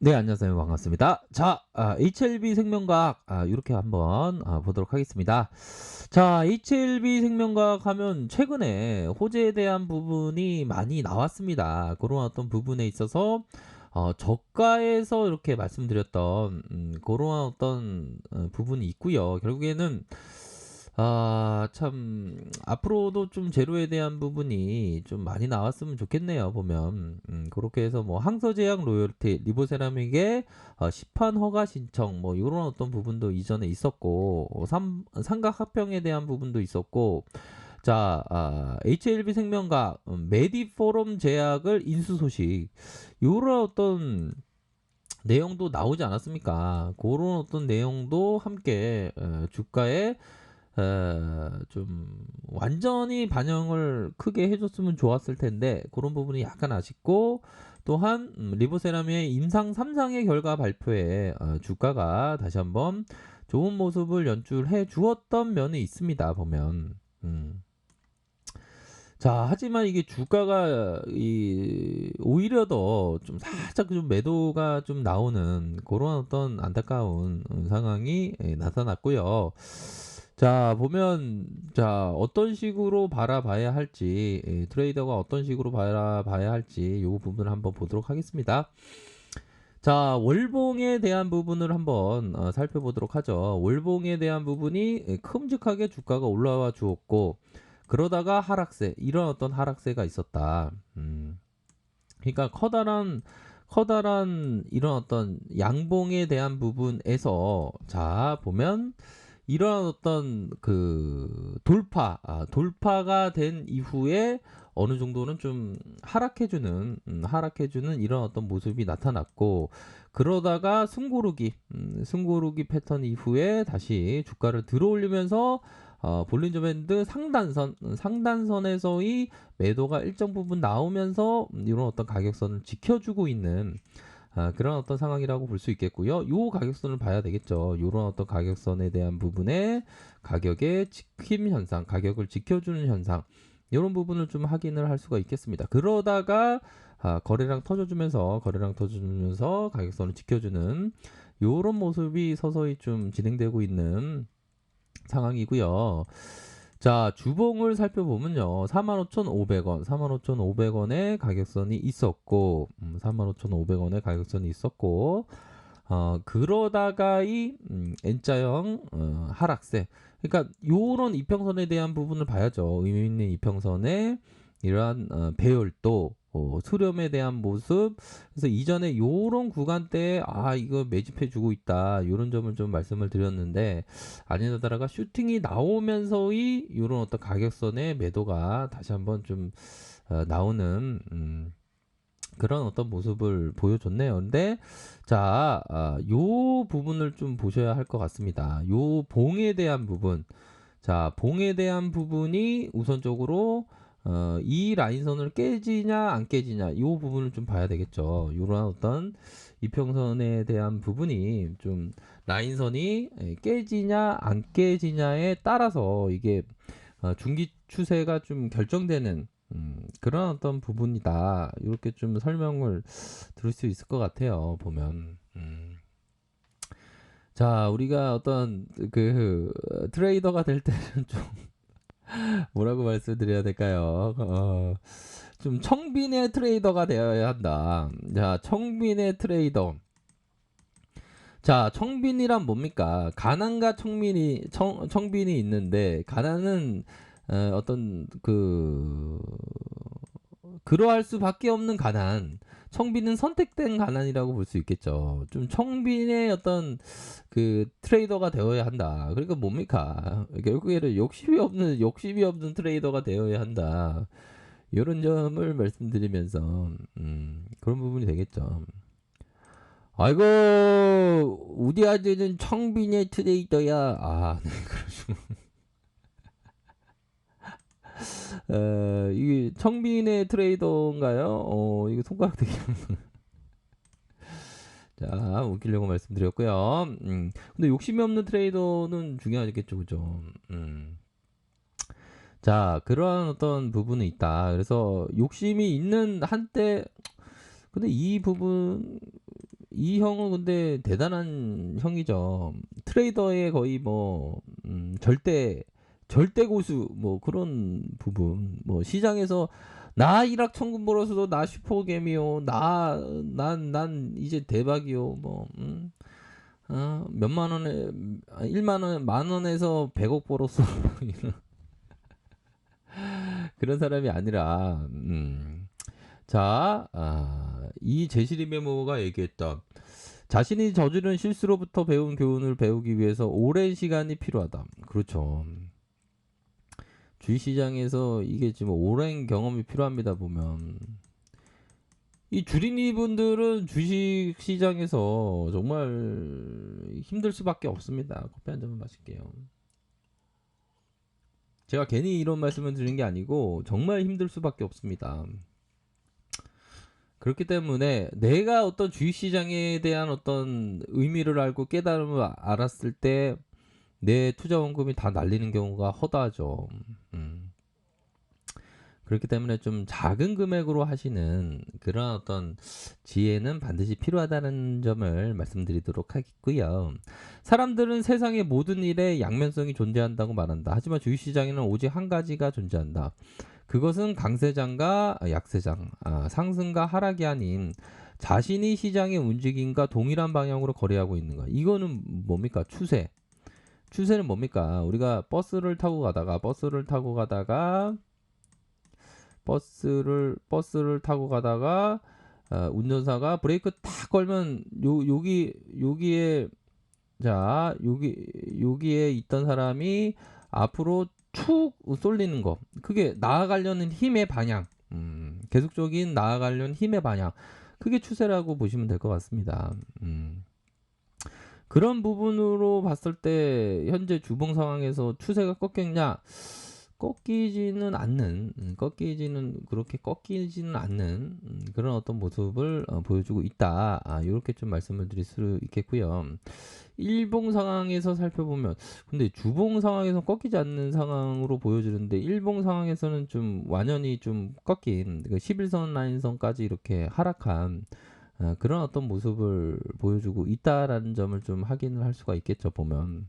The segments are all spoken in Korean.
네, 안녕하세요. 반갑습니다. 자, HLB 생명과학, 이렇게 한번 보도록 하겠습니다. 자, HLB 생명과학 하면 최근에 호재에 대한 부분이 많이 나왔습니다. 그런 어떤 부분에 있어서 저가에서 이렇게 말씀드렸던 그런 어떤 부분이 있고요. 결국에는 참 앞으로도 좀 재료에 대한 부분이 좀 많이 나왔으면 좋겠네요 보면. 그렇게 해서 뭐 항서제약 로열티, 리보세라믹의 시판 허가 신청 뭐 요런 어떤 부분도 이전에 있었고 삼각 합병에 대한 부분도 있었고 자, HLB 생명과 메디포럼 제약을 인수 소식 요런 어떤 내용도 나오지 않았습니까? 그런 어떤 내용도 함께 주가에 좀 완전히 반영을 크게 해줬으면 좋았을 텐데 그런 부분이 약간 아쉽고 또한 리보세라믹의 임상 3상의 결과 발표에 주가가 다시 한번 좋은 모습을 연출해 주었던 면이 있습니다 보면. 자, 하지만 이게 주가가 오히려 더 좀 살짝 좀 매도가 좀 나오는 그런 어떤 안타까운 상황이 나타났고요. 자, 보면 자, 어떤 식으로 바라봐야 할지 트레이더가 어떤 식으로 바라봐야 할지 요 부분을 한번 보도록 하겠습니다. 자, 월봉에 대한 부분을 한번 살펴보도록 하죠. 월봉에 대한 부분이 큼직하게 주가가 올라와 주었고 그러다가 하락세 이런 어떤 하락세가 있었다. 그러니까 커다란 이런 어떤 양봉에 대한 부분에서 자 보면 이런 어떤 그 돌파가 된 이후에 어느 정도는 좀 하락해주는 이런 어떤 모습이 나타났고 그러다가 숨고르기 패턴 이후에 다시 주가를 들어올리면서 볼린저 밴드 상단선에서의 매도가 일정 부분 나오면서 이런 어떤 가격선을 지켜주고 있는 그런 어떤 상황이라고 볼 수 있겠고요. 요 가격선을 봐야 되겠죠. 요런 어떤 가격선에 대한 부분에 가격의 지킴 현상, 가격을 지켜주는 현상 이런 부분을 좀 확인을 할 수가 있겠습니다. 그러다가 거래량 터져주면서 가격선을 지켜주는 요런 모습이 서서히 좀 진행되고 있는 상황이고요. 자, 주봉을 살펴보면요. 45,500원, 45,500원의 가격선이 있었고, 45,500원의 가격선이 있었고, 그러다가 이 N자형 하락세. 그러니까 요런 이평선에 대한 부분을 봐야죠. 의미 있는 이평선에 이러한 배열도 수렴에 대한 모습. 그래서 이전에 요런 구간대에 이거 매집해 주고 있다. 요런 점을 좀 말씀을 드렸는데 아니다다가 슈팅이 나오면서의 요런 어떤 가격선의 매도가 다시 한번 좀 나오는 그런 어떤 모습을 보여줬네요. 근데 자, 요 부분을 좀 보셔야 할 것 같습니다. 요 봉에 대한 부분, 자, 봉에 대한 부분이 우선적으로 이 라인선을 깨지냐 안 깨지냐 이 부분을 좀 봐야 되겠죠. 이런 어떤 이평선에 대한 부분이 좀 라인선이 깨지냐 안 깨지냐에 따라서 이게 중기 추세가 좀 결정되는 그런 어떤 부분이다. 이렇게 좀 설명을 들을 수 있을 것 같아요. 보면. 자, 우리가 어떤 그 트레이더가 될 때는 좀 뭐라고 말씀드려야 될까요? 좀 청빈의 트레이더가 되어야 한다. 자, 청빈의 트레이더. 자, 청빈이란 뭡니까? 가난과 청빈이 있는데, 가난은 어떤 그러할 수밖에 없는 가난. 청빈은 선택된 가난이라고 볼 수 있겠죠. 좀 청빈의 어떤 그 트레이더가 되어야 한다. 그러니까 뭡니까? 결국에는 욕심이 없는 트레이더가 되어야 한다. 이런 점을 말씀드리면서 그런 부분이 되겠죠. 아이고 우리 아들은 청빈의 트레이더야. 네, 그러시고 이게 청빈의 트레이더인가요? 이거 손가락 되게 자, 웃기려고 말씀드렸고요. 근데 욕심이 없는 트레이더는 중요하겠죠, 그죠? 자, 그러한 어떤 부분이 있다. 그래서 욕심이 있는 한때, 근데 이 형은 근데 대단한 형이죠. 트레이더의 거의 뭐 절대 고수 뭐 그런 부분. 뭐 시장에서 나 일확천금 벌어서 나 슈퍼개미요. 난 이제 대박이요. 뭐 몇만 원에 1만 원, 만 원에서 100억 벌었어. 그런 사람이 아니라 자, 이 제시리 메모가 얘기했던 자신이 저지른 실수로부터 배운 교훈을 배우기 위해서 오랜 시간이 필요하다. 그렇죠. 주식시장에서 이게 지금 오랜 경험이 필요합니다. 보면 이 주린이 분들은 주식시장에서 정말 힘들 수밖에 없습니다. 커피 한 잔만 마실게요. 제가 괜히 이런 말씀을 드리는 게 아니고 정말 힘들 수밖에 없습니다. 그렇기 때문에 내가 어떤 주식시장에 대한 어떤 의미를 알고 깨달음을 알았을 때 내 투자 원금이 다 날리는 경우가 허다하죠. 그렇기 때문에 좀 작은 금액으로 하시는 그런 어떤 지혜는 반드시 필요하다는 점을 말씀드리도록 하겠고요. 사람들은 세상의 모든 일에 양면성이 존재한다고 말한다. 하지만 주식시장에는 오직 한 가지가 존재한다. 그것은 강세장과 약세장, 상승과 하락이 아닌 자신이 시장의 움직임과 동일한 방향으로 거래하고 있는 거. 이거는 뭡니까? 추세. 추세는 뭡니까? 우리가 버스를 타고 가다가 운전사가 브레이크 탁 걸면 여기에 있던 사람이 앞으로 축 쏠리는 거. 그게 나아가려는 힘의 방향. 계속적인 나아가려는 힘의 방향. 그게 추세라고 보시면 될 것 같습니다. 그런 부분으로 봤을 때 현재 주봉 상황에서 추세가 꺾였냐? 그렇게 꺾이지는 않는 그런 어떤 모습을 보여주고 있다. 이렇게 좀 말씀을 드릴 수 있겠고요. 일봉 상황에서 살펴보면 근데 주봉 상황에서 꺾이지 않는 상황으로 보여지는데 일봉 상황에서는 좀 완연히 좀 꺾인 11선 라인선까지 이렇게 하락한 그런 어떤 모습을 보여주고 있다라는 점을 좀 확인을 할 수가 있겠죠. 보면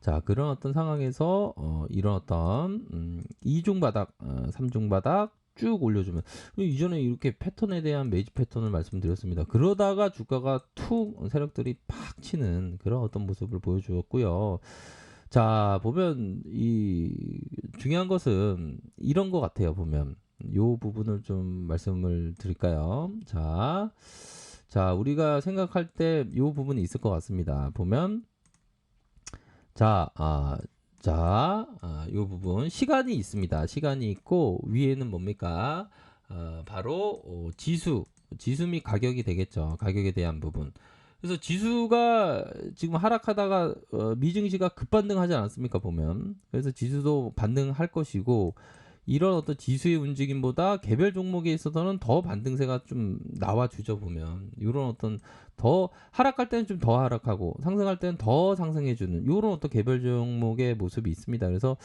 자 그런 어떤 상황에서 이런 어떤 2중 바닥 3중 바닥 쭉 올려주면 이전에 이렇게 패턴에 대한 매집 패턴을 말씀드렸습니다. 그러다가 주가가 툭 세력들이 팍 치는 그런 어떤 모습을 보여주었고요. 자 보면 이 중요한 것은 이런 것 같아요. 보면 요 부분을 좀 말씀을 드릴까요? 자 우리가 생각할 때 요 부분이 있을 것 같습니다. 보면 요 부분 시간이 있습니다. 시간이 있고 위에는 뭡니까? 바로 지수 및 가격이 되겠죠. 가격에 대한 부분. 그래서 지수가 지금 하락하다가 미증시가 급반등하지 않았습니까? 보면 그래서 지수도 반등할 것이고 이런 어떤 지수의 움직임보다 개별 종목에 있어서는 더 반등세가 좀 나와주죠. 보면 이런 어떤 더 하락할 때는 좀 더 하락하고 상승할 때는 더 상승해주는 이런 어떤 개별 종목의 모습이 있습니다. 그래서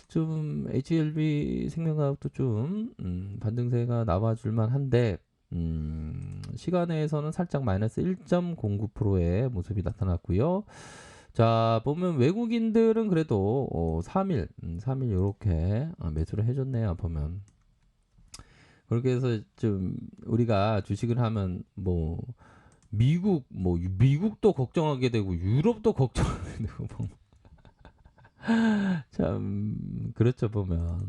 좀 HLB 생명과학도 좀 반등세가 나와줄만 한데 시간에서는 살짝 마이너스 1.09%의 모습이 나타났고요. 자 보면 외국인들은 그래도 3일 이렇게 매수를 해줬네요. 보면 그렇게 해서 좀 우리가 주식을 하면 뭐 미국도 걱정하게 되고 유럽도 걱정하게 되고 참 그렇죠. 보면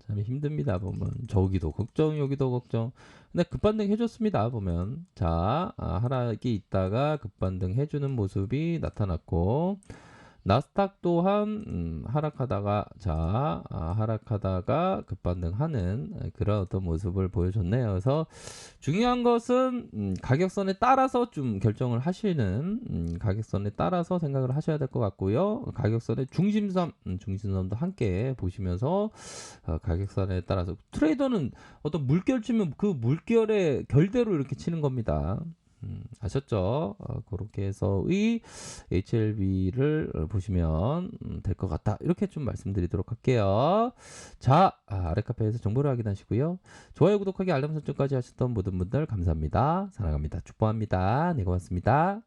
참 힘듭니다. 보면 저기도 걱정 여기도 걱정 근데 급반등 해줬습니다. 보면 하락이 있다가 급반등 해주는 모습이 나타났고 나스닥 또한 하락하다가 급반등하는 그런 어떤 모습을 보여줬네요. 그래서 중요한 것은 가격선에 따라서 좀 결정을 하시는 가격선에 따라서 생각을 하셔야 될 것 같고요. 가격선의 중심선도 함께 보시면서 가격선에 따라서 트레이더는 어떤 물결 치면 그 물결의 결대로 이렇게 치는 겁니다. 아셨죠? 그렇게 해서의 HLB를 보시면 될 것 같다. 이렇게 좀 말씀드리도록 할게요. 자, 아래카페에서 정보를 확인하시고요. 좋아요, 구독하기, 알람 설정까지 하셨던 모든 분들 감사합니다. 사랑합니다. 축복합니다. 네, 고맙습니다.